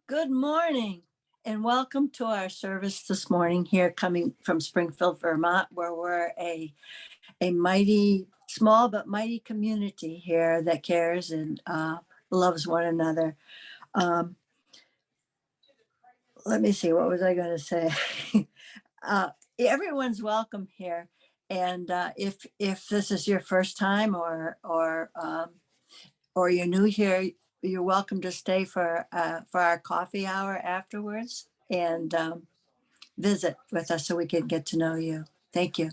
Good morning and welcome to our service this morning here coming from Springfield, Vermont, where we're a mighty, small but mighty community here that cares and loves one another. Let me see, what was I going to say? Everyone's welcome here. And if this is your first time or you're new here, you're welcome to stay for our coffee hour afterwards and visit with us so we can get to know you. Thank you.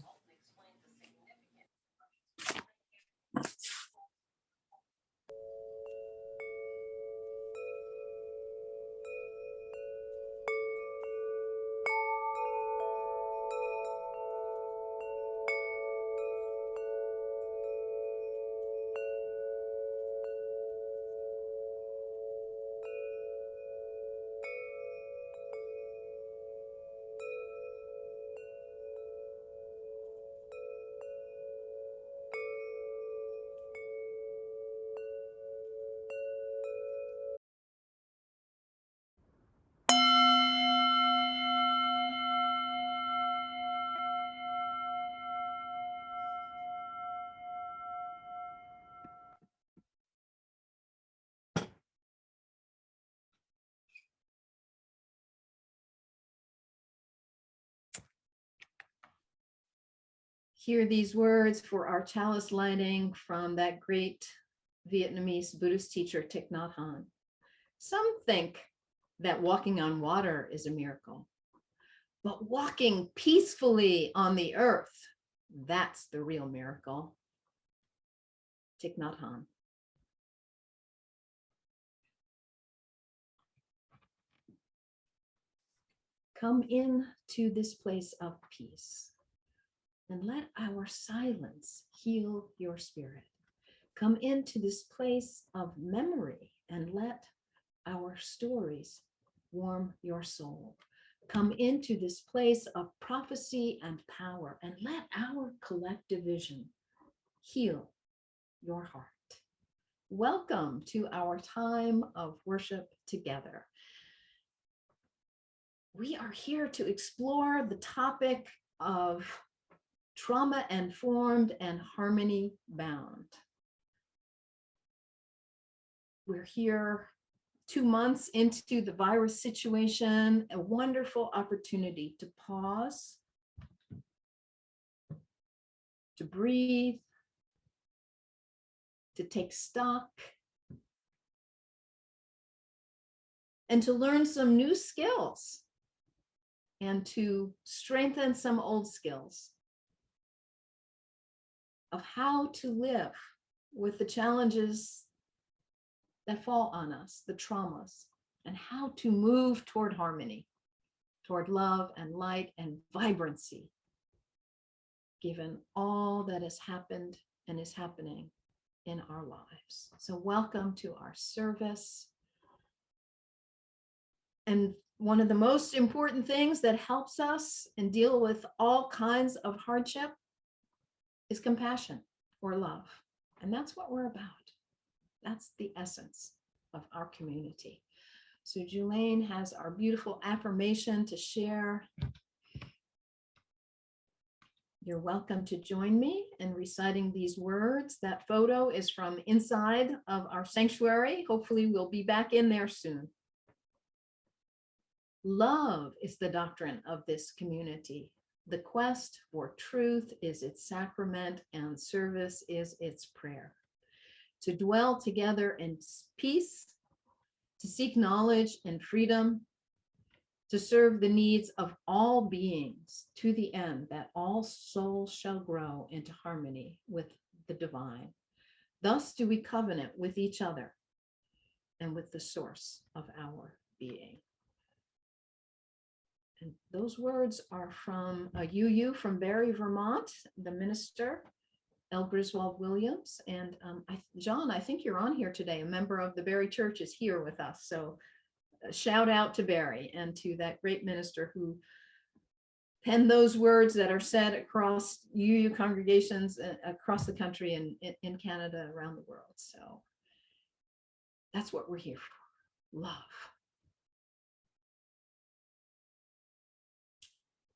Hear these words for our chalice lighting from that great Vietnamese Buddhist teacher, Thich Nhat Hanh. Some think that walking on water is a miracle, but walking peacefully on the earth, that's the real miracle. Thich Nhat Hanh. Come in to this place of peace and let our silence heal your spirit. Come into this place of memory and let our stories warm your soul. Come into this place of prophecy and power and let our collective vision heal your heart. Welcome to our time of worship together. We are here to explore the topic of trauma informed and harmony bound. We're here 2 months into the virus situation, a wonderful opportunity to pause, to breathe, to take stock, and to learn some new skills and to strengthen some old skills of how to live with the challenges that fall on us, the traumas, and how to move toward harmony, toward love and light and vibrancy given all that has happened and is happening in our lives. So welcome to our service. And one of the most important things that helps us and deal with all kinds of hardship is compassion or love. And that's what we're about. That's the essence of our community. So Julaine has our beautiful affirmation to share. You're welcome to join me in reciting these words. That photo is from inside of our sanctuary. Hopefully we'll be back in there soon. Love is the doctrine of this community. The quest for truth is its sacrament, and service is its prayer. To dwell together in peace, to seek knowledge and freedom, to serve the needs of all beings to the end that all souls shall grow into harmony with the divine. Thus do we covenant with each other and with the source of our being. And those words are from a UU from Barry, Vermont, the minister, L. Griswold Williams. And John, I think you're on here today. A member of the Barry Church is here with us. So shout out to Barry and to that great minister who penned those words that are said across UU congregations across the country and in Canada, around the world. So that's what we're here for, love.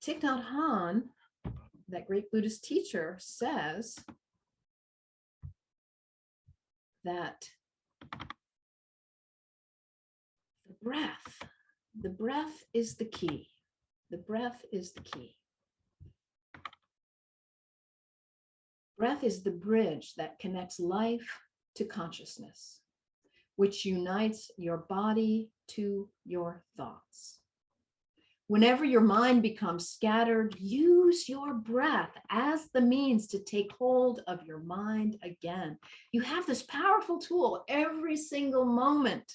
Thich Nhat Hanh, that great Buddhist teacher, says that the breath is the key. The breath is the key. Breath is the bridge that connects life to consciousness, which unites your body to your thoughts. Whenever your mind becomes scattered, use your breath as the means to take hold of your mind again. You have this powerful tool every single moment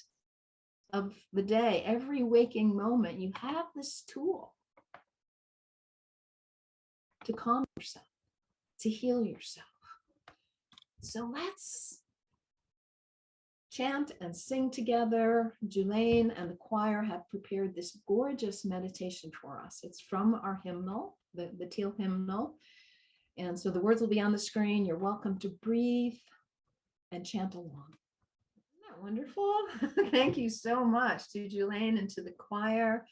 of the day, every waking moment. You have this tool to calm yourself, to heal yourself. So let's chant and sing together. Julaine and the choir have prepared this gorgeous meditation for us. It's from our hymnal, the Teal hymnal. And so the words will be on the screen. You're welcome to breathe and chant along. Isn't that wonderful? Thank you so much to Julaine and to the choir.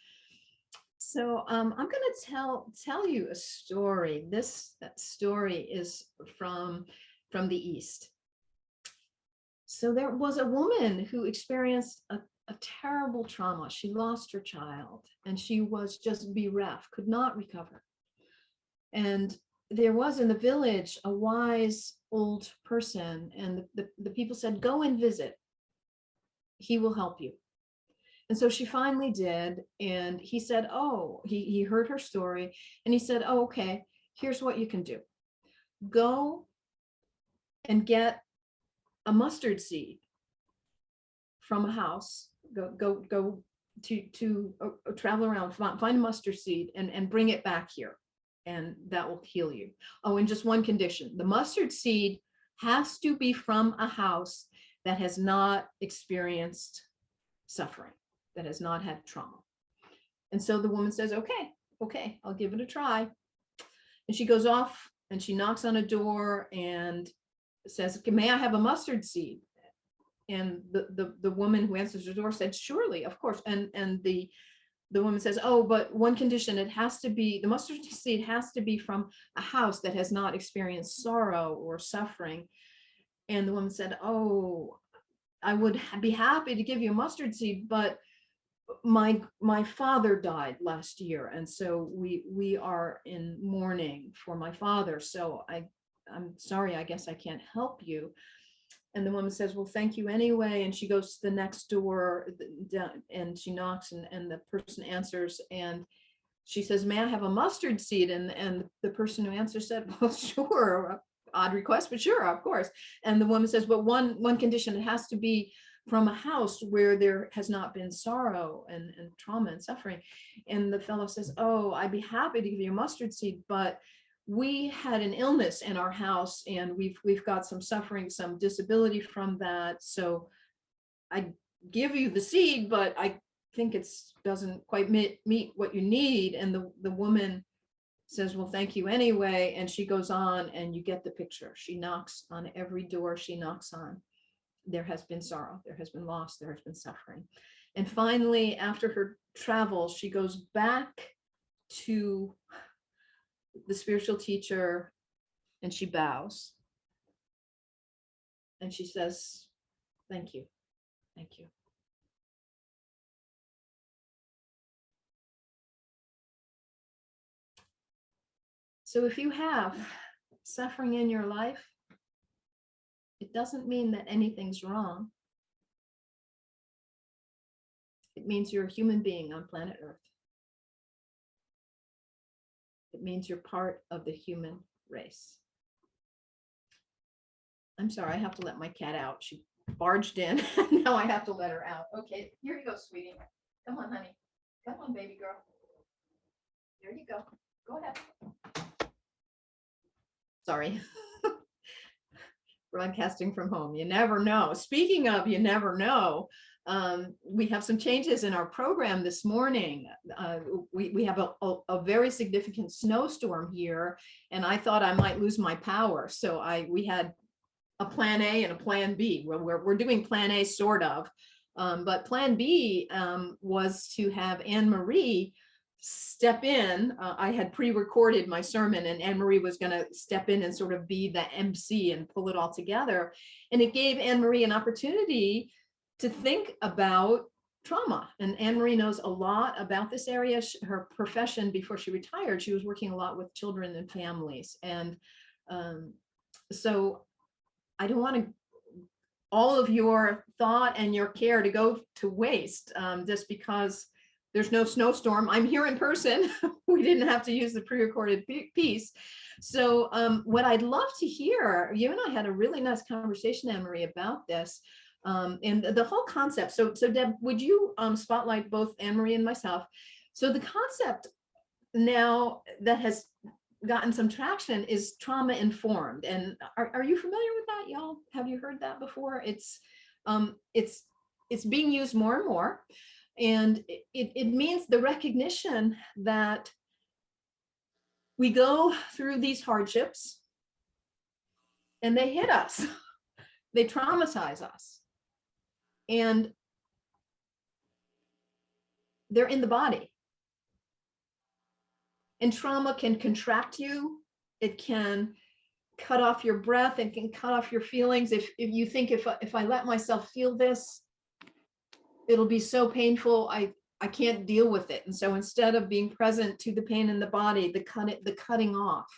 So I'm going to tell you a story. This story is from the East. So there was a woman who experienced a terrible trauma. She lost her child and she was just bereft, could not recover. And there was in the village a wise old person, and the people said, go and visit. He will help you. And so she finally did. And he said, oh, he heard her story and he said, oh, okay, here's what you can do. Go and get a mustard seed from a house, go to travel around, find a mustard seed and bring it back here, and that will heal you. Oh, and just one condition, the mustard seed has to be from a house that has not experienced suffering, that has not had trauma. And so the woman says, okay, I'll give it a try. And she goes off and she knocks on a door and says, may I have a mustard seed? And the woman who answers the door said, surely, of course. And the woman says, oh, but one condition, it has to be, the mustard seed has to be from a house that has not experienced sorrow or suffering. And the woman said, oh, I would be happy to give you a mustard seed, but my father died last year. And so we are in mourning for my father. So I'm sorry, I guess I can't help you. And the woman says, well, thank you anyway. And she goes to the next door and she knocks and the person answers and she says, may I have a mustard seed? And the person who answers said, well, sure, odd request, but sure, of course. And the woman says, but one condition, it has to be from a house where there has not been sorrow and trauma and suffering. And the fellow says, oh, I'd be happy to give you a mustard seed, but we had an illness in our house, and we've got some suffering, some disability from that. So I give you the seed, but I think it's doesn't quite meet what you need. And the woman says, well, thank you anyway. And she goes on, and you get the picture. She knocks on every door she knocks on. There has been sorrow, there has been loss, there has been suffering. And finally, after her travel, she goes back to the spiritual teacher, and she bows. And she says, thank you, thank you. So if you have suffering in your life, it doesn't mean that anything's wrong. It means you're a human being on planet Earth. It means you're part of the human race. I'm sorry, I have to let my cat out. She barged in. Now I have to let her out. Okay, here you go, sweetie. Come on, honey. Come on, baby girl. There you go. Go ahead. Sorry. Broadcasting from home. You never know. Speaking of, you never know. We have some changes in our program this morning. We have a very significant snowstorm here, and I thought I might lose my power. So we had a plan A and a plan B. We're doing plan A sort of, but plan B was to have Anne Marie step in. I had pre-recorded my sermon, and Anne Marie was going to step in and sort of be the MC and pull it all together. And it gave Anne Marie an opportunity to think about trauma. And Anne Marie knows a lot about this area. Her profession before she retired, she was working a lot with children and families. And so I don't want all of your thought and your care to go to waste just because there's no snowstorm. I'm here in person. We didn't have to use the pre-recorded piece. So what I'd love to hear, you and I had a really nice conversation, Anne Marie, about this. And the whole concept. So Deb, would you spotlight both Anne Marie and myself? So the concept now that has gotten some traction is trauma informed. And are you familiar with that, y'all? Have you heard that before? It's being used more and more. And it means the recognition that we go through these hardships and they hit us, they traumatize us, and they're in the body. And trauma can contract you. It can cut off your breath. It can cut off your feelings. If you think if I let myself feel this, it'll be so painful, I can't deal with it. And so instead of being present to the pain in the body, the cutting off.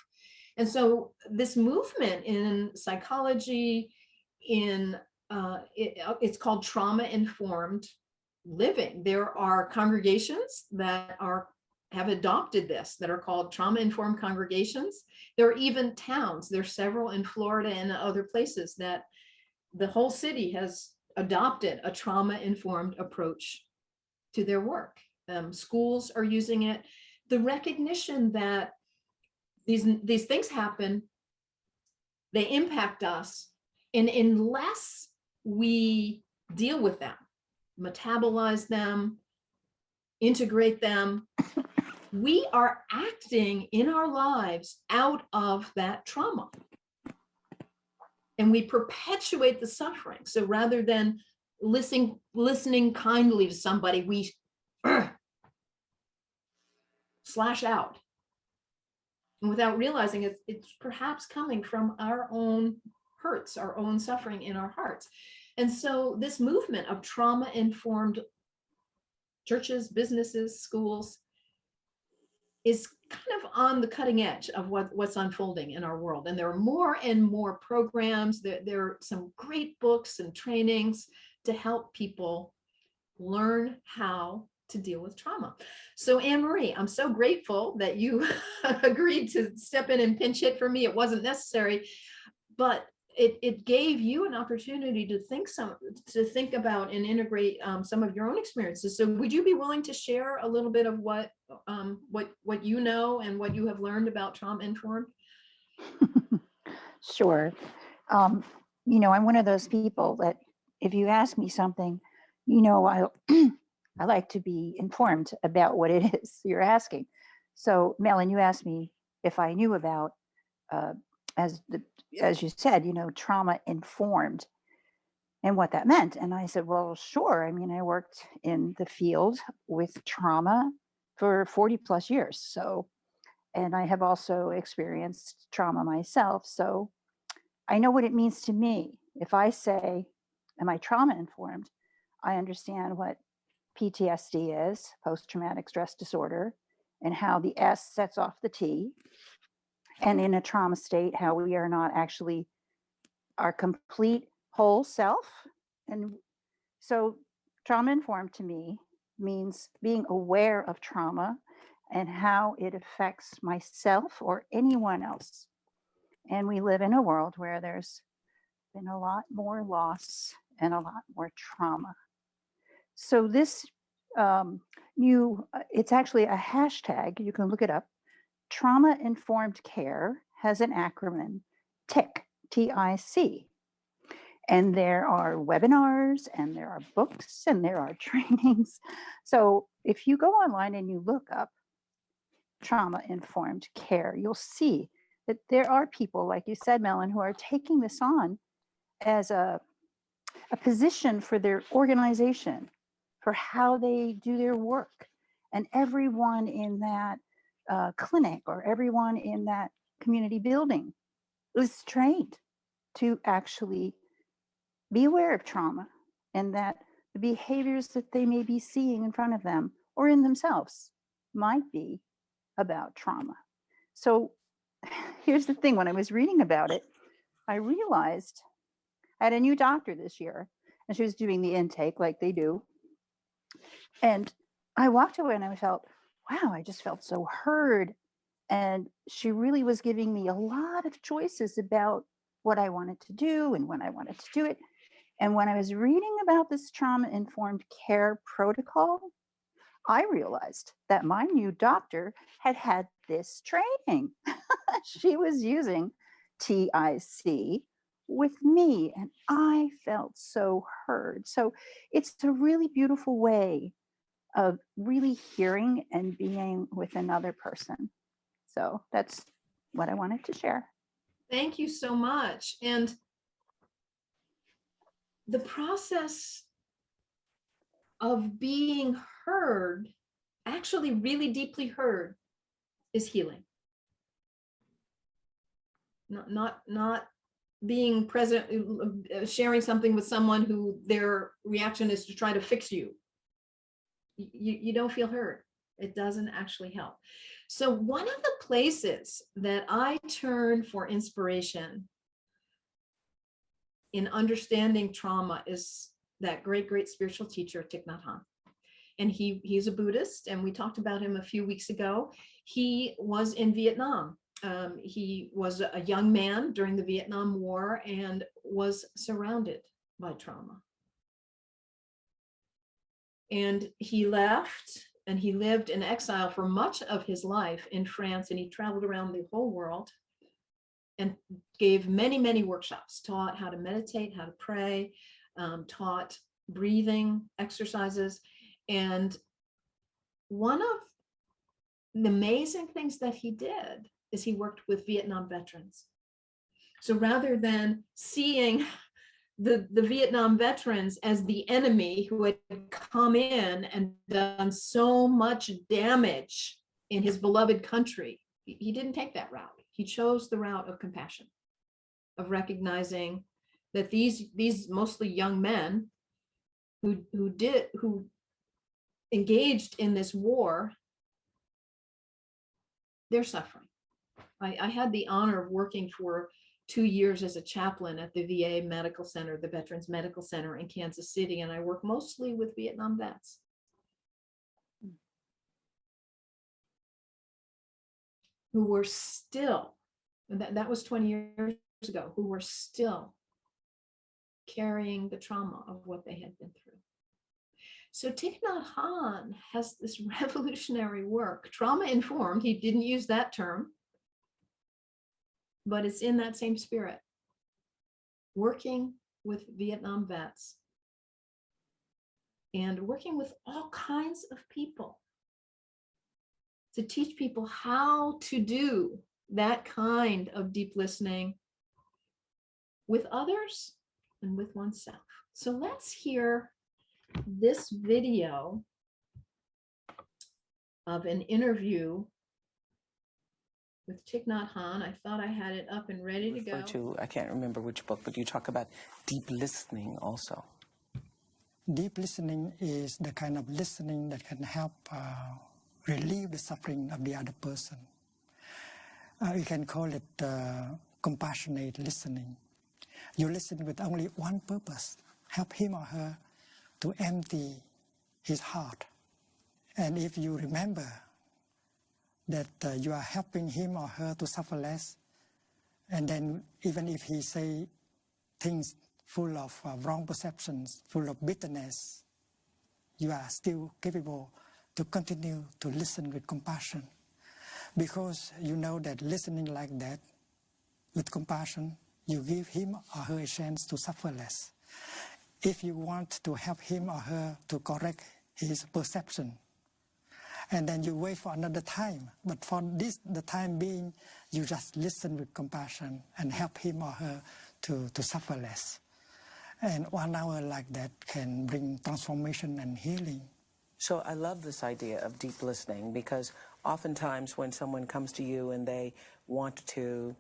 And so this movement in psychology, it's called trauma-informed living. There are congregations that have adopted this, that are called trauma-informed congregations. There are even towns. There's several in Florida and other places that the whole city has adopted a trauma-informed approach to their work. Schools are using it. The recognition that these things happen, they impact us, and unless we deal with them, metabolize them, integrate them, we are acting in our lives out of that trauma. And we perpetuate the suffering. So rather than listening kindly to somebody, we slash out. And without realizing it's perhaps coming from our own hurts, our own suffering in our hearts. And so this movement of trauma-informed churches, businesses, schools is kind of on the cutting edge of what's unfolding in our world. And there are more and more programs. There are some great books and trainings to help people learn how to deal with trauma. So Anne Marie, I'm so grateful that you agreed to step in and pinch hit for me. It wasn't necessary, but it gave you an opportunity to think about and integrate some of your own experiences. So would you be willing to share a little bit of what you know and what you have learned about trauma informed? Sure. Um, I'm one of those people that if you ask me something, I I like to be informed about what it is you're asking. So, Mellen, you asked me if I knew about, uh, as the, as you said, trauma informed and what that meant. And I said, well, sure. I mean, I worked in the field with trauma for 40 plus years. So, and I have also experienced trauma myself. So I know what it means to me. If I say, am I trauma informed? I understand what PTSD is, post traumatic stress disorder, and how the S sets off the T. And in a trauma state, how we are not actually our complete whole self. And so, trauma informed to me means being aware of trauma and how it affects myself or anyone else. And we live in a world where there's been a lot more loss and a lot more trauma. So this it's actually a hashtag. You can look it up. Trauma informed care has an acronym, TIC, TIC. And there are webinars and there are books and there are trainings. So if you go online and you look up trauma informed care, you'll see that there are people, like you said, Mellen, who are taking this on as a position for their organization, for how they do their work. And everyone in that clinic or everyone in that community building is trained to actually be aware of trauma and that the behaviors that they may be seeing in front of them or in themselves might be about trauma. So here's the thing, when I was reading about it, I realized I had a new doctor this year and she was doing the intake like they do. And I walked away and I felt, wow, I just felt so heard. And she really was giving me a lot of choices about what I wanted to do and when I wanted to do it. And when I was reading about this trauma informed care protocol, I realized that my new doctor had had this training. She was using TIC with me, and I felt so heard. So it's a really beautiful way of really hearing and being with another person. So that's what I wanted to share. Thank you so much. And the process of being heard, actually really deeply heard, is healing. Not being present, sharing something with someone who their reaction is to try to fix you. You don't feel heard. It doesn't actually help. So one of the places that I turn for inspiration in understanding trauma is that great spiritual teacher, Thich Nhat Hanh. And he's a Buddhist, and we talked about him a few weeks ago. He was in Vietnam. He was a young man during the Vietnam War and was surrounded by trauma. And he left and he lived in exile for much of his life in France, and he traveled around the whole world and gave many workshops, taught how to meditate, how to pray, taught breathing exercises. And one of the amazing things that he did is he worked with Vietnam veterans. So rather than seeing the Vietnam veterans as the enemy who had come in and done so much damage in his beloved country, he didn't take that route. He chose the route of compassion, of recognizing that these mostly young men who engaged in this war, they're suffering. I had the honor of working for 2 years as a chaplain at the VA Medical Center, the Veterans Medical Center in Kansas City, and I work mostly with Vietnam vets. Who were still, that was 20 years ago, who were still carrying the trauma of what they had been through. So Thich Nhat Hanh has this revolutionary work, trauma informed. He didn't use that term. but it's in that same spirit. Working with Vietnam vets and working with all kinds of people to teach people how to do that kind of deep listening with others and with oneself. So let's hear this video of an interview with Thich Nhat Hanh. I thought I had it up and ready to go. I can't remember which book, but you talk about deep listening also. Deep listening is the kind of listening that can help relieve the suffering of the other person. We can call it compassionate listening. You listen with only one purpose: help him or her to empty his heart. And if you remember that you are helping him or her to suffer less, and then even if he say things full of wrong perceptions, full of bitterness, you are still capable to continue to listen with compassion. Because you know that listening like that, with compassion, you give him or her a chance to suffer less. If you want to help him or her to correct his perception, and then you wait for another time, but for this, the time being, you just listen with compassion and help him or her to suffer less. And 1 hour like that can bring transformation and healing. So I love this idea of deep listening, because oftentimes when someone comes to you and they want to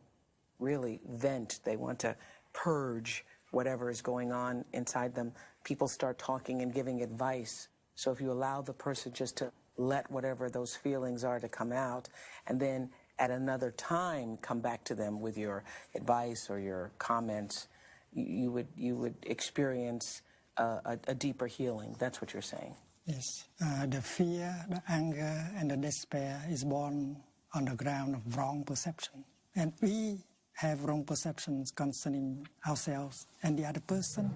really vent, they want to purge whatever is going on inside them, people start talking and giving advice. So if you allow the person just to let whatever those feelings are to come out, and then at another time come back to them with your advice or your comments, you would experience a deeper healing. That's what you're saying. Yes, the fear, the anger, and the despair is born on the ground of wrong perception. And we have wrong perceptions concerning ourselves and the other person.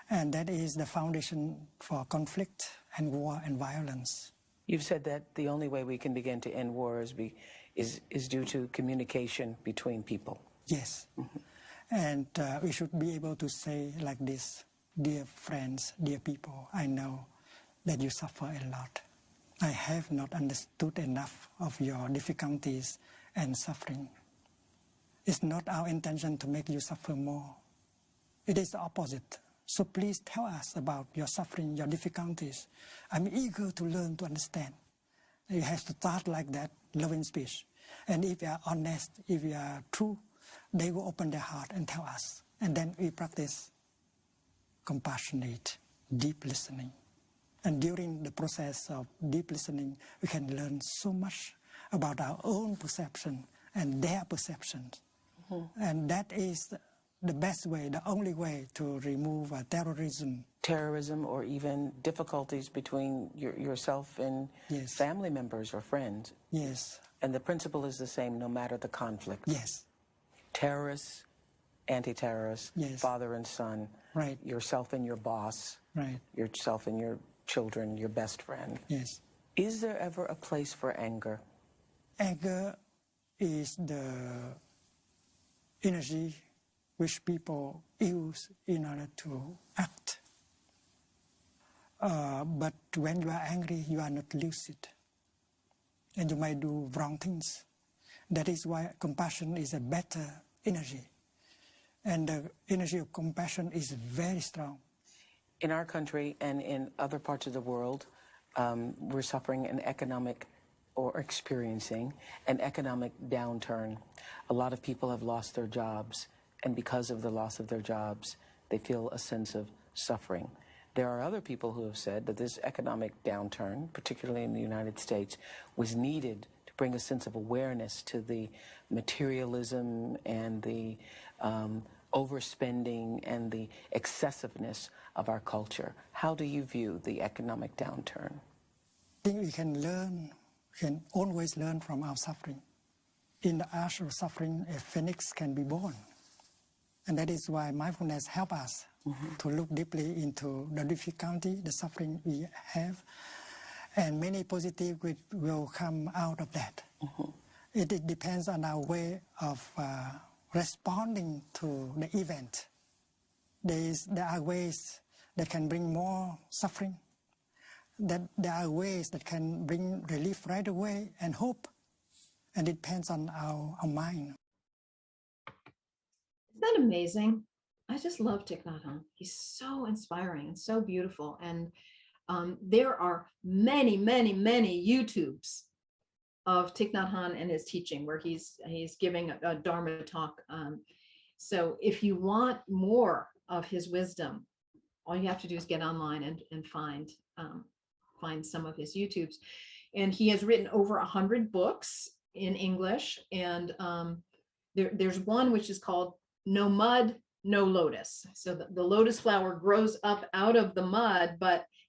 And that is the foundation for conflict and war and violence. You've said that the only way we can begin to end war is due to communication between people. Yes. Mm-hmm. And we should be able to say like this: dear friends, dear people, I know that you suffer a lot. I have not understood enough of your difficulties and suffering. It's not our intention to make you suffer more. It is the opposite. So please tell us about your suffering, your difficulties. I'm eager to learn, to understand. You have to start like that, loving speech. And if you are honest, if you are true, they will open their heart and tell us. And then we practice compassionate, deep listening. And during the process of deep listening, we can learn so much about our own perception and their perceptions. Mm-hmm. And that is the best way, the only way to remove terrorism. Terrorism, or even difficulties between yourself and yes. family members or friends. Yes. And the principle is the same no matter the conflict. Yes. Terrorists, anti-terrorists, yes. father and son, right. yourself and your boss, right. yourself and your children, your best friend. Yes. Is there ever a place for anger? Anger is the energy which people use in order to act. But when you are angry, you are not lucid. And you might do wrong things. That is why compassion is a better energy. And the energy of compassion is very strong. In our country and in other parts of the world, we're suffering an economic, or experiencing an economic downturn. A lot of people have lost their jobs, and because of the loss of their jobs, they feel a sense of suffering. There are other people who have said that this economic downturn, particularly in the United States, was needed to bring a sense of awareness to the materialism and the overspending and the excessiveness of our culture. How do you view the economic downturn? I think we can always learn from our suffering. In the ash of suffering, a phoenix can be born. And that is why mindfulness helps us to look deeply into the difficulty, the suffering we have, and many positive will come out of that. It depends on our way of responding to the event. There are ways that can bring more suffering, that there are ways that can bring relief right away and hope, and it depends on our mind. Isn't that amazing? I just love Thich Nhat Hanh. He's so inspiring and so beautiful. And there are many, many, many YouTubes of Thich Nhat Hanh and his teaching where he's giving a Dharma talk. So if you want more of his wisdom, all you have to do is get online and find some of his YouTubes. And he has written over 100 books in English. And there's one which is called No Mud, No Lotus. So the lotus flower grows up out of the mud,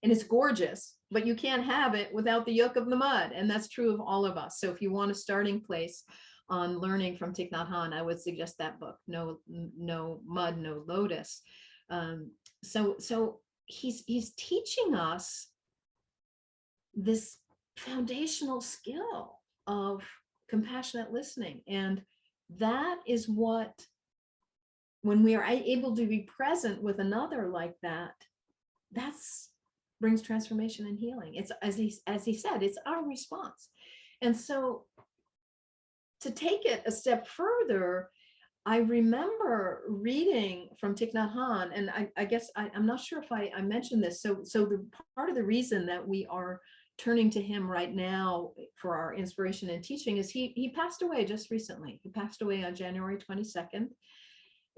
and it's gorgeous, but you can't have it without the yolk of the mud. And that's true of all of us. So if you want a starting place on learning from Thich Nhat Hanh, I would suggest that book, No Mud, No Lotus. So he's teaching us this foundational skill of compassionate listening. And that is what, when we are able to be present with another like that, that's brings transformation and healing. It's, as he said, it's our response. And so to take it a step further, I remember reading from Thich Nhat Hanh, and I guess I'm not sure if I mentioned this. So the part of the reason that we are turning to him right now for our inspiration and teaching is he passed away just recently. He passed away on January 22nd,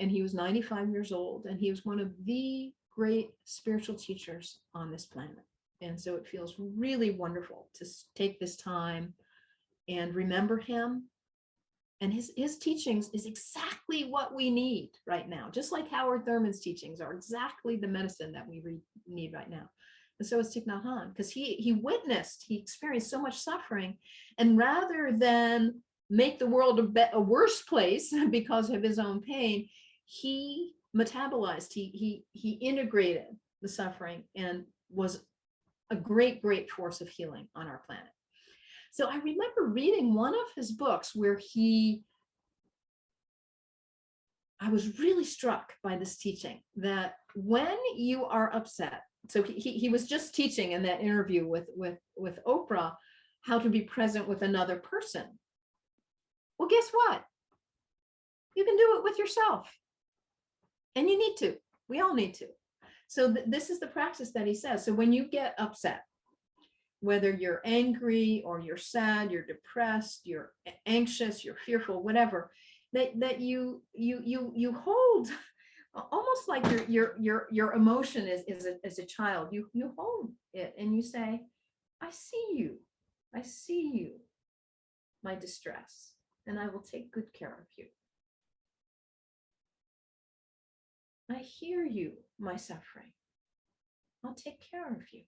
and he was 95 years old, and he was one of the great spiritual teachers on this planet. And so it feels really wonderful to take this time and remember him. And his teachings is exactly what we need right now, just like Howard Thurman's teachings are exactly the medicine that we need right now. And so is Thich Nhat Hanh, because he experienced so much suffering, and rather than make the world a worse place because of his own pain, he metabolized, he integrated the suffering and was a great force of healing on our planet. So I remember reading one of his books where I was really struck by this teaching that when you are upset, so he was just teaching in that interview with Oprah how to be present with another person. Well, guess what? You can do it with yourself. And you need to. We all need to. So this is the practice that he says. So when you get upset, whether you're angry or you're sad, you're depressed, you're anxious, you're fearful, whatever, that you hold, almost like your emotion as a child. You hold it and you say, I see you, my distress, and I will take good care of you. I hear you, my suffering. I'll take care of you.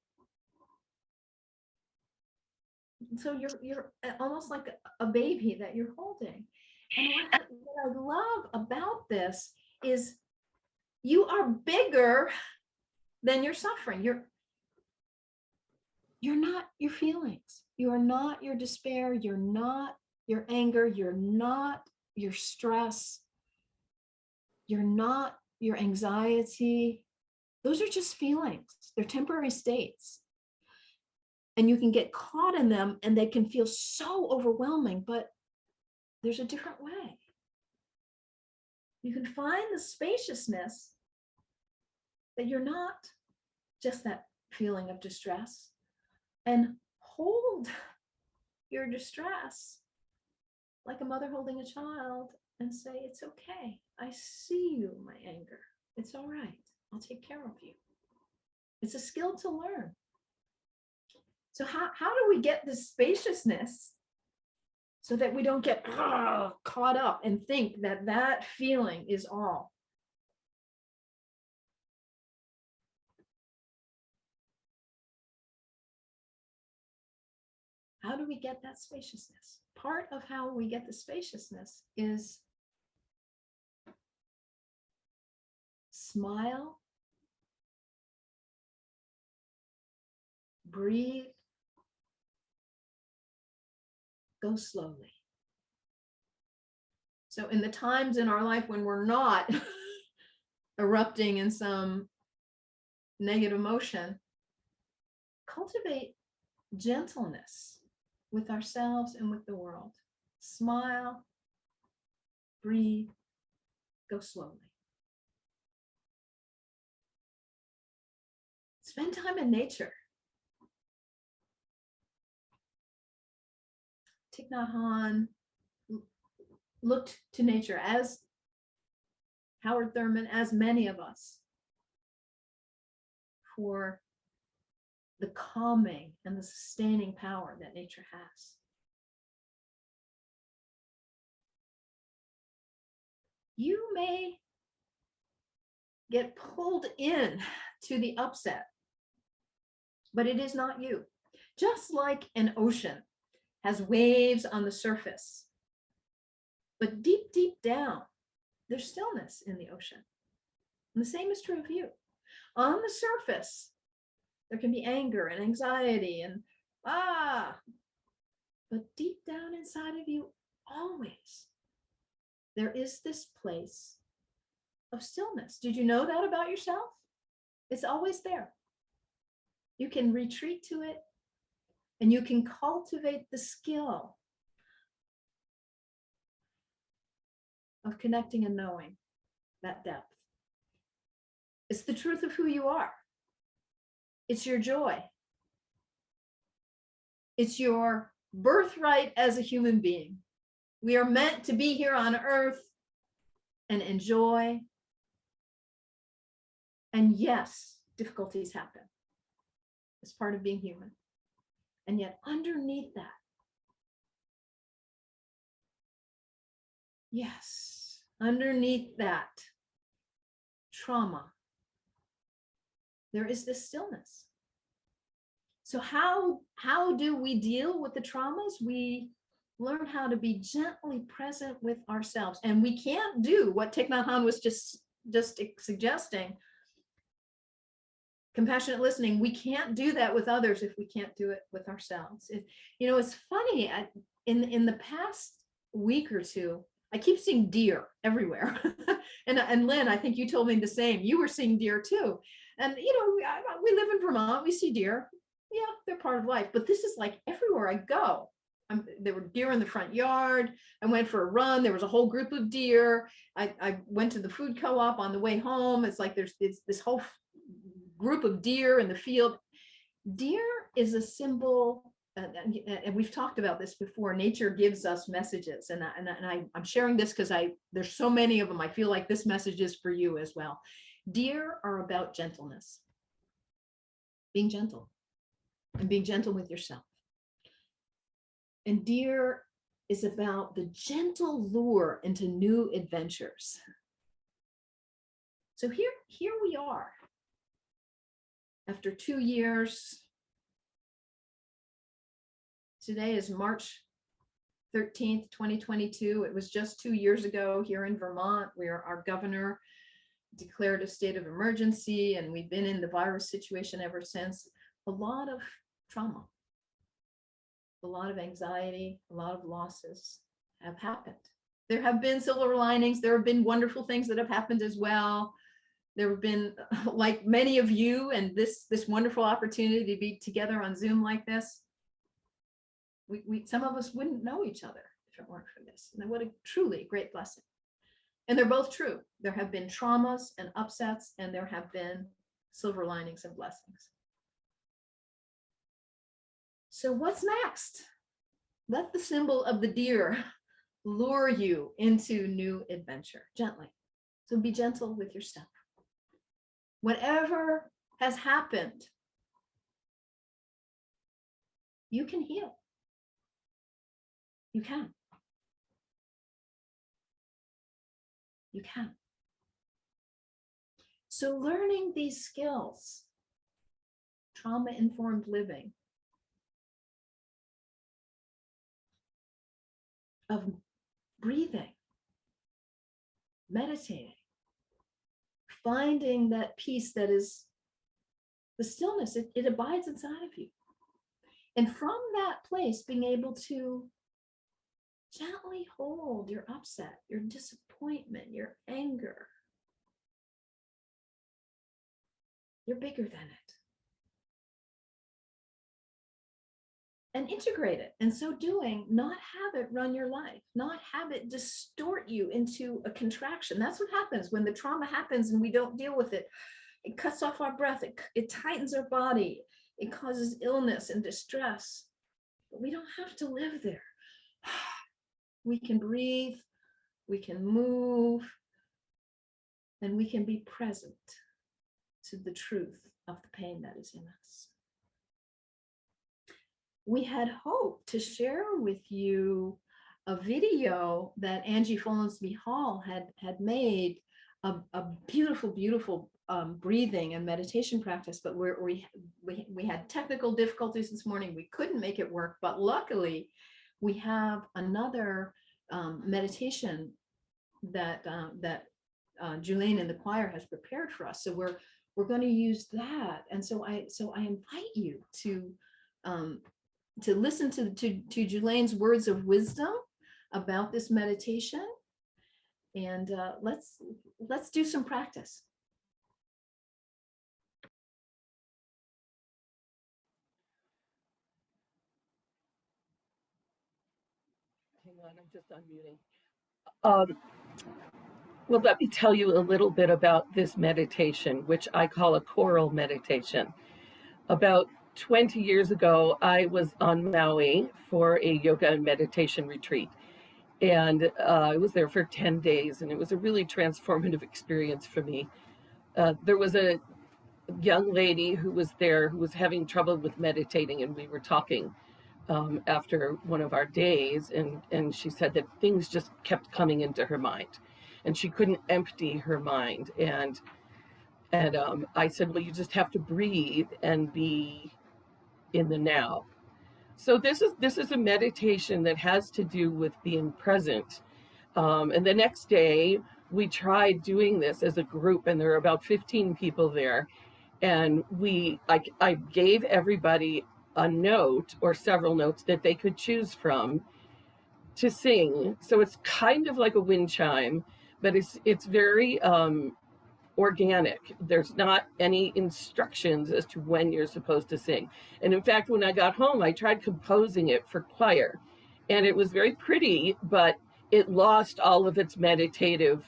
So you're almost like a baby that you're holding. And what I love about this is you are bigger than your suffering. You're not your feelings. You are not your despair. You're not your anger. You're not your stress. You're not your anxiety. Those are just feelings. They're temporary states. And you can get caught in them and they can feel so overwhelming, but there's a different way. You can find the spaciousness that you're not just that feeling of distress, and hold your distress like a mother holding a child and say, it's okay. I see you, my anger. It's all right. I'll take care of you. It's a skill to learn. So how do we get this spaciousness so that we don't get caught up and think that feeling is all? How do we get that spaciousness? Part of how we get the spaciousness is smile, breathe, go slowly. So in the times in our life when we're not erupting in some negative emotion, cultivate gentleness with ourselves and with the world. Smile, breathe, go slowly. Spend time in nature. Thich Nhat Hanh looked to nature, as Howard Thurman, as many of us, for the calming and the sustaining power that nature has. You may get pulled in to the upset, but it is not you. Just like an ocean has waves on the surface, but deep, deep down, there's stillness in the ocean. And the same is true of you. On the surface, there can be anger and anxiety and but deep down inside of you, always, there is this place of stillness. Did you know that about yourself? It's always there. You can retreat to it, and you can cultivate the skill of connecting and knowing that depth. It's the truth of who you are. It's your joy. It's your birthright as a human being. We are meant to be here on earth and enjoy. And yes, difficulties happen. It's part of being human. And yet underneath that, yes, underneath that trauma, there is this stillness. So how do we deal with the traumas? We learn how to be gently present with ourselves. And we can't do what Thich Nhat Hanh was just suggesting, compassionate listening. We can't do that with others if we can't do it with ourselves. It's funny, in the past week or two, I keep seeing deer everywhere. and Lynn, I think you told me the same. You were seeing deer too. And we live in Vermont, we see deer. Yeah, they're part of life, but this is like everywhere I go. There were deer in the front yard. I went for a run. There was a whole group of deer. I went to the food co-op on the way home. It's like there's this whole group of deer in the field. Deer is a symbol, and we've talked about this before. Nature gives us messages, and I'm sharing this because there's so many of them. I feel like this message is for you as well. Deer are about gentleness, being gentle, and being gentle with yourself. And deer is about the gentle lure into new adventures. So here we are. After 2 years, today is March 13th, 2022. It was just 2 years ago here in Vermont, where our governor declared a state of emergency, and we've been in the virus situation ever since. A lot of trauma, a lot of anxiety, a lot of losses have happened. There have been silver linings. There have been wonderful things that have happened as well. There have been, like many of you, and this wonderful opportunity to be together on Zoom like this. Some of us wouldn't know each other if it weren't for this. And what a truly great blessing. And they're both true. There have been traumas and upsets, and there have been silver linings and blessings. So what's next? Let the symbol of the deer lure you into new adventure gently. So be gentle with yourself. Whatever has happened, you can heal. You can. You can. So learning these skills, trauma-informed living, of breathing, meditating, finding that peace that is the stillness, it abides inside of you. And from that place, being able to Gently hold your upset, your disappointment, your anger. You're bigger than it. And integrate it. And so doing, not have it run your life, not have it distort you into a contraction. That's what happens when the trauma happens and we don't deal with it. It cuts off our breath, it tightens our body, it causes illness and distress. But we don't have to live there. We can breathe, we can move, and we can be present to the truth of the pain that is in us. We had hoped to share with you a video that Angie Follensbee-Hall had made, a beautiful, beautiful breathing and meditation practice, but we had technical difficulties this morning. We couldn't make it work, but luckily we have another meditation that Julaine and the choir has prepared for us. So we're going to use that, and so I invite you to listen to Julaine's words of wisdom about this meditation, and let's do some practice. Hang on, I'm just unmuting. Well, let me tell you a little bit about this meditation, which I call a choral meditation. About 20 years ago, I was on Maui for a yoga and meditation retreat. And I was there for 10 days, and it was a really transformative experience for me. There was a young lady who was there who was having trouble with meditating, and we were talking after one of our days, and she said that things just kept coming into her mind, and she couldn't empty her mind. And I said, well, you just have to breathe and be in the now. So this is a meditation that has to do with being present. And the next day, we tried doing this as a group, and there were about 15 people there. And I gave everybody a note or several notes that they could choose from to sing. So it's kind of like a wind chime, but it's very organic. There's not any instructions as to when you're supposed to sing. And in fact, when I got home, I tried composing it for choir, and it was very pretty, but it lost all of its meditative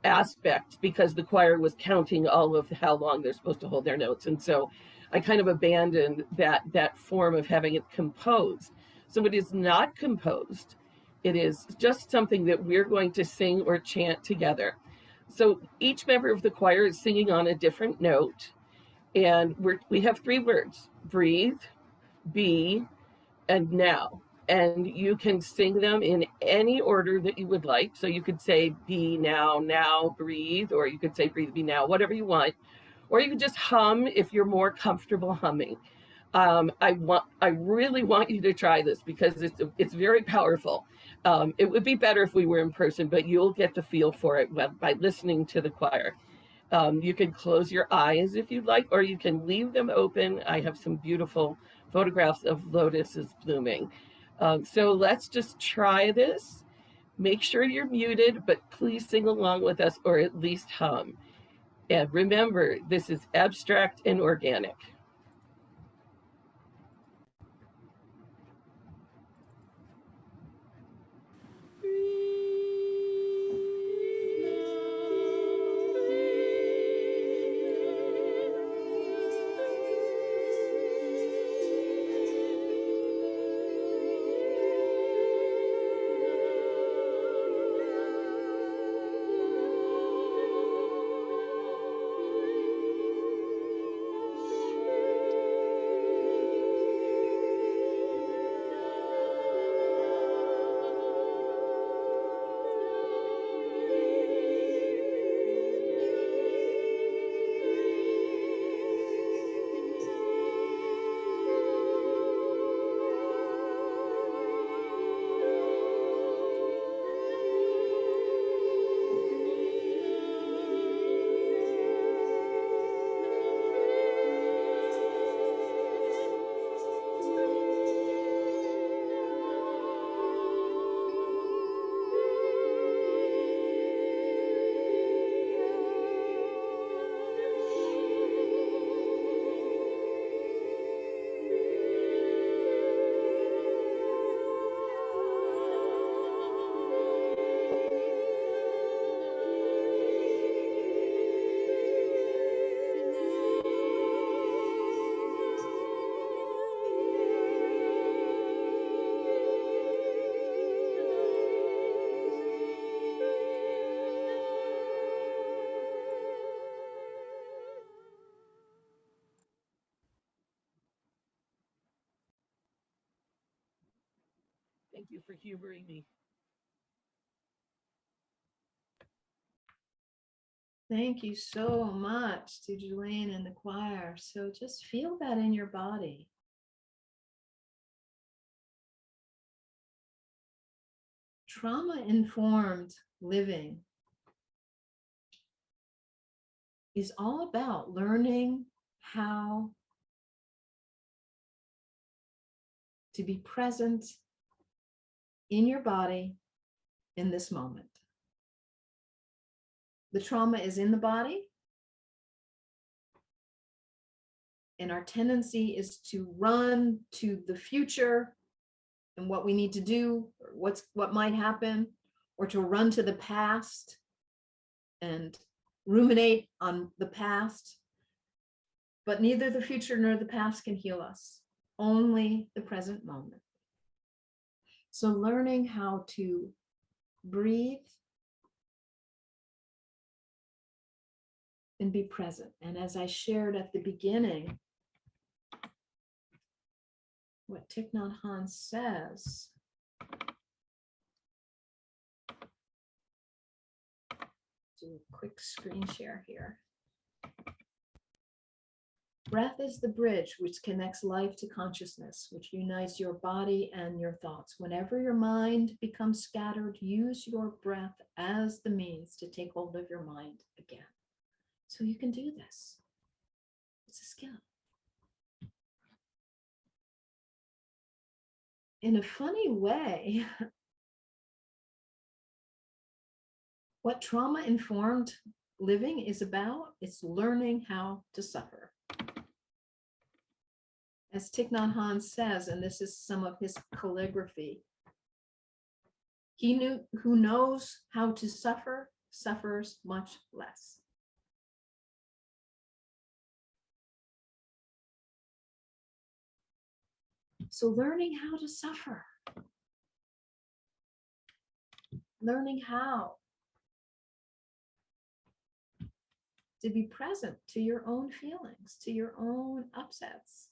aspect because the choir was counting all of how long they're supposed to hold their notes. And so I kind of abandoned that form of having it composed. So it is not composed. It is just something that we're going to sing or chant together. So each member of the choir is singing on a different note, and we have 3 words: breathe, be, and now. And you can sing them in any order that you would like. So you could say be now, now, breathe, or you could say breathe, be now, whatever you want. Or you could just hum if you're more comfortable humming. I really want you to try this because it's very powerful. It would be better if we were in person, but you'll get the feel for it by listening to the choir. You can close your eyes if you'd like, or you can leave them open. I have some beautiful photographs of lotuses blooming. So let's just try this. Make sure you're muted, but please sing along with us, or at least hum. And remember, this is abstract and organic. Thank you for humoring me. Thank you so much to Jelaine and the choir. So just feel that in your body. Trauma-informed living is all about learning how to be present in your body in this moment. The trauma is in the body, and our tendency is to run to the future and what we need to do, or what might happen, or to run to the past and ruminate on the past. But neither the future nor the past can heal us, only the present moment. So learning how to breathe and be present. And as I shared at the beginning, what Thich Nhat Hanh says, do a quick screen share here. Breath is the bridge which connects life to consciousness, which unites your body and your thoughts. Whenever your mind becomes scattered, use your breath as the means to take hold of your mind again. So you can do this. It's a skill. In a funny way, what trauma-informed living is about, it's learning how to suffer. As Thich Nhat Hanh says, and this is some of his calligraphy, who knows how to suffer, suffers much less. So learning how to suffer, learning how to be present to your own feelings, to your own upsets,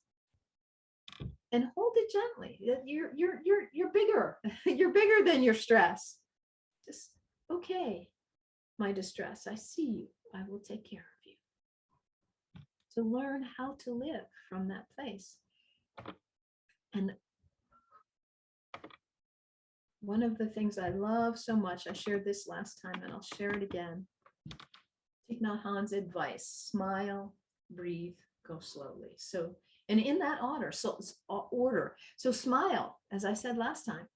and hold it gently. You're bigger. You're bigger than your stress. Just, okay, my distress, I see you. I will take care of you. To learn how to live from that place. And one of the things I love so much, I shared this last time and I'll share it again. Thich Nhat Hanh's advice: smile, breathe, go slowly. So, and in that order, so smile, as I said last time.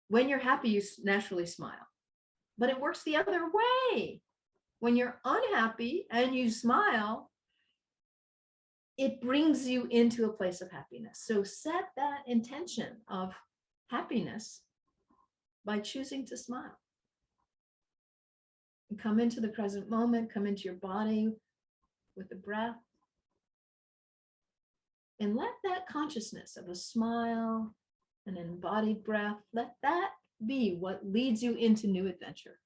When you're happy, you naturally smile, but it works the other way. When you're unhappy and you smile, it brings you into a place of happiness. So set that intention of happiness by choosing to smile. And come into the present moment, come into your body with the breath. And let that consciousness of a smile, an embodied breath, let that be what leads you into new adventure.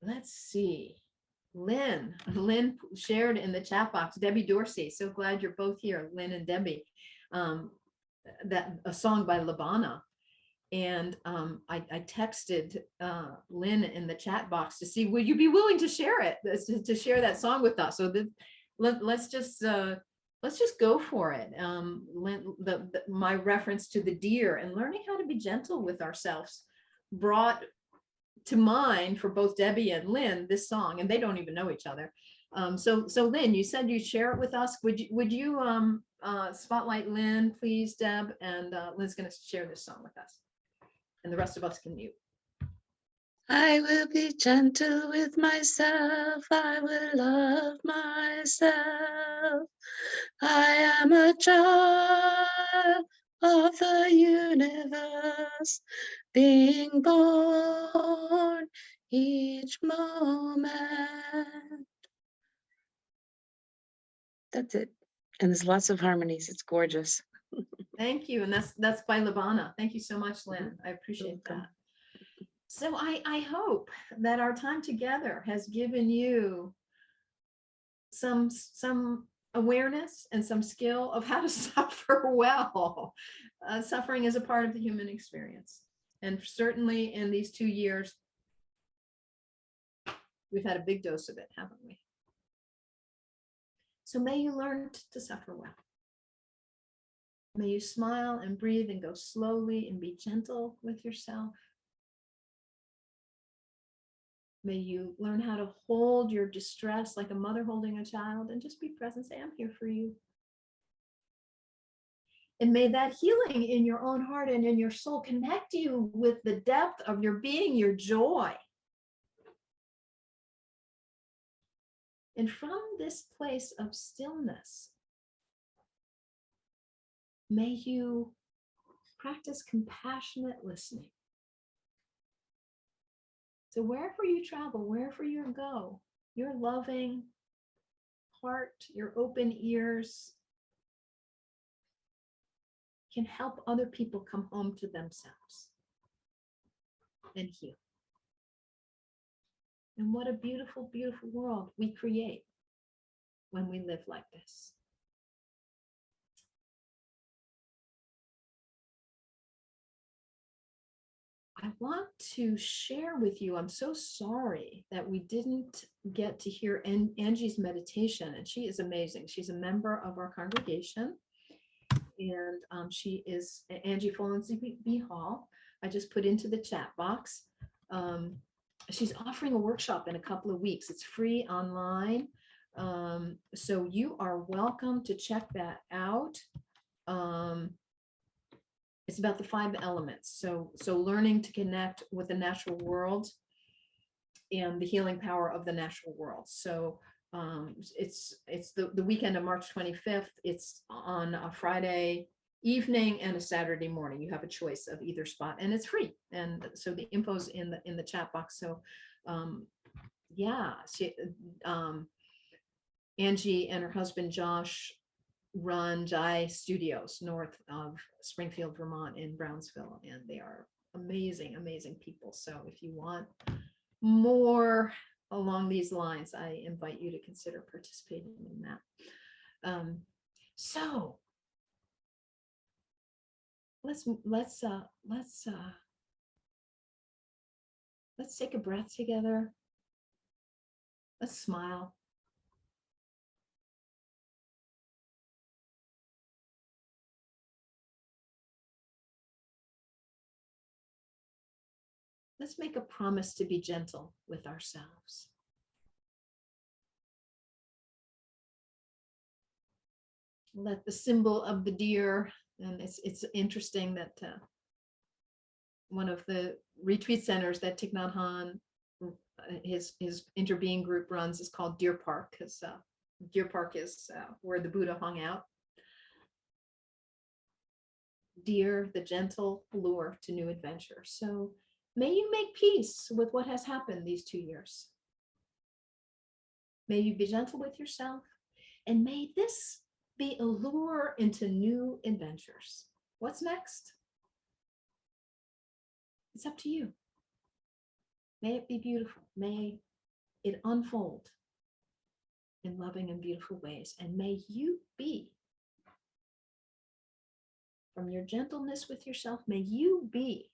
Let's see. Lynn shared in the chat box, Debbie Dorsey, so glad you're both here, Lynn and Debbie, that a song by Labana. And I texted Lynn in the chat box to see, would you be willing to share it, to share that song with us? So let's just go for it. Lynn, my reference to the deer and learning how to be gentle with ourselves brought to mind for both Debbie and Lynn this song, and they don't even know each other. So Lynn, you said you'd share it with us. Would you spotlight Lynn, please, Deb? And Lynn's going to share this song with us, and the rest of us can mute. I will be gentle with myself. I will love myself. I am a child of the universe, being born each moment. That's it. And there's lots of harmonies. It's gorgeous. Thank you. And that's by Labana. Thank you so much, Lynn. I appreciate that. So I hope that our time together has given you some awareness and some skill of how to suffer well. Suffering is a part of the human experience. And certainly in these 2 years, we've had a big dose of it, haven't we? So may you learn to suffer well. May you smile and breathe and go slowly and be gentle with yourself. May you learn how to hold your distress like a mother holding a child and just be present. Say, I'm here for you. And may that healing in your own heart and in your soul connect you with the depth of your being, your joy. And from this place of stillness, may you practice compassionate listening. So wherever you travel, wherever you go, your loving heart, your open ears can help other people come home to themselves and heal. And what a beautiful, beautiful world we create when we live like this. I want to share with you, I'm so sorry that we didn't get to hear Angie's meditation, and she is amazing. She's a member of our congregation, and she is Angie Follensbee-Hall. I just put into the chat box. She's offering a workshop in a couple of weeks. It's free online. So you are welcome to check that out. It's about the 5 elements. So learning to connect with the natural world and the healing power of the natural world. So it's the weekend of March 25th. It's on a Friday evening and a Saturday morning. You have a choice of either spot, and it's free. And so the info's in the chat box. So yeah, Angie and her husband Josh run Jai Studios north of Springfield, Vermont in Brownsville, and they are amazing, amazing people. So if you want more along these lines, I invite you to consider participating in that. So let's take a breath together. Let's smile. Let's make a promise to be gentle with ourselves. Let the symbol of the deer, and it's interesting that one of the retreat centers that Thich Nhat Hanh, his interbeing group runs, is called Deer Park, because Deer Park is where the Buddha hung out. Deer, the gentle lure to new adventure. So may you make peace with what has happened these 2 years. May you be gentle with yourself, and may this be a lure into new adventures. What's next? It's up to you. May it be beautiful. May it unfold in loving and beautiful ways. And may you be, from your gentleness with yourself, may you be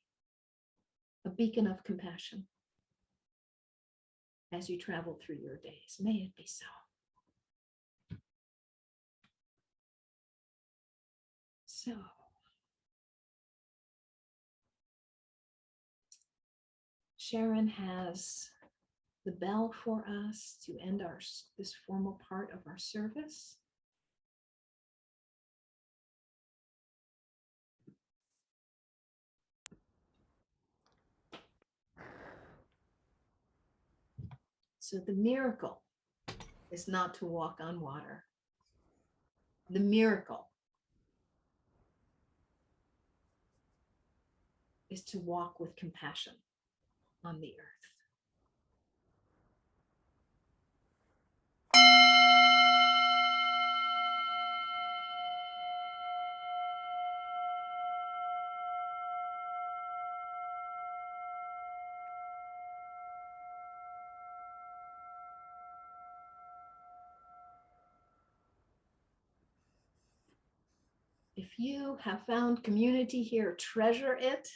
a beacon of compassion as you travel through your days. May it be so. So, Sharon has the bell for us to end this formal part of our service. So the miracle is not to walk on water. The miracle is to walk with compassion on the earth. if you have found community here, treasure it.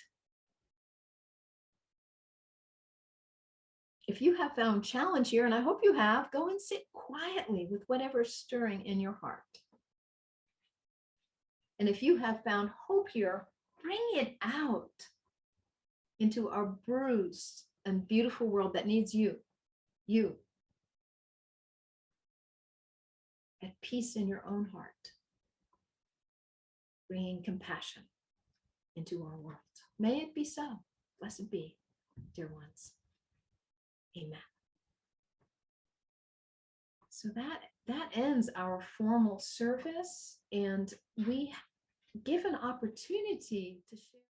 If you have found challenge here, and I hope you have, go and sit quietly with whatever's stirring in your heart. And if you have found hope here, bring it out into our bruised and beautiful world that needs you. At peace in your own heart, bringing compassion into our world. May it be so. Blessed be, dear ones. Amen. So that ends our formal service, and we give an opportunity to share.